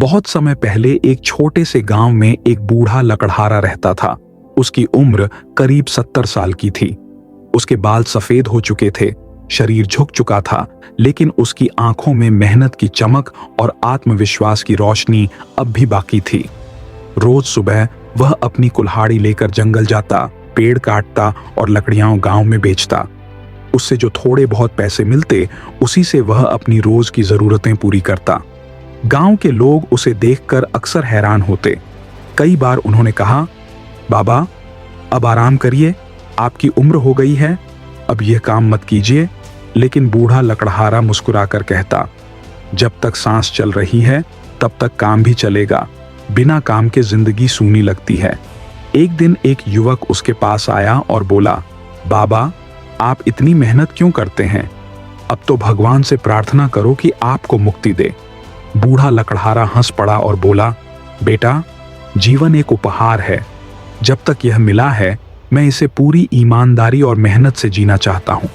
बहुत समय पहले एक छोटे से गांव में एक बूढ़ा लकड़हारा रहता था। उसकी उम्र करीब 70 साल की थी। उसके बाल सफेद हो चुके थे, शरीर झुक चुका था, लेकिन उसकी आंखों में मेहनत की चमक और आत्मविश्वास की रोशनी अब भी बाकी थी। रोज सुबह वह अपनी कुल्हाड़ी लेकर जंगल जाता, पेड़ काटता और लकड़ियां गांव में बेचता। उससे जो थोड़े बहुत पैसे मिलते, उसी से वह अपनी रोज की जरूरतें पूरी करता। गांव के लोग उसे देखकर अक्सर हैरान होते। कई बार उन्होंने कहा, बाबा अब आराम करिए, आपकी उम्र हो गई है, अब यह काम मत कीजिए। लेकिन बूढ़ा लकड़हारा मुस्कुराकर कहता, जब तक सांस चल रही है तब तक काम भी चलेगा, बिना काम के जिंदगी सूनी लगती है। एक दिन एक युवक उसके पास आया और बोला, बाबा आप इतनी मेहनत क्यों करते हैं? अब तो भगवान से प्रार्थना करो कि आपको मुक्ति दे। बूढ़ा लकड़हारा हंस पड़ा और बोला, बेटा जीवन एक उपहार है, जब तक यह मिला है मैं इसे पूरी ईमानदारी और मेहनत से जीना चाहता हूं।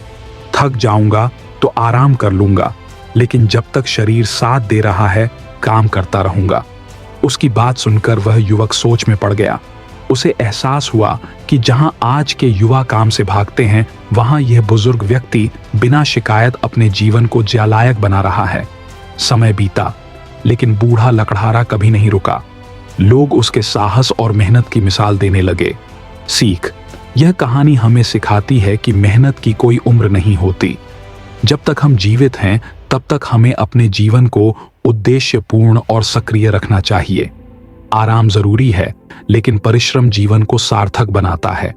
थक जाऊंगा तो आराम कर लूंगा, लेकिन जब तक शरीर साथ दे रहा है काम करता रहूंगा। उसकी बात सुनकर वह युवक सोच में पड़ गया। उसे एहसास हुआ कि जहां आज के युवा काम से भागते हैं, वहां यह बुजुर्ग व्यक्ति बिना शिकायत अपने जीवन को ज्यालायक बना रहा है। समय बीता, लेकिन बूढ़ा लकड़हारा कभी नहीं रुका। लोग उसके साहस और मेहनत की मिसाल देने लगे। सीख, यह कहानी हमें सिखाती है कि मेहनत की कोई उम्र नहीं होती। जब तक हम जीवित हैं, तब तक हमें अपने जीवन को उद्देश्यपूर्ण और सक्रिय रखना चाहिए। आराम जरूरी है, लेकिन परिश्रम जीवन को सार्थक बनाता है।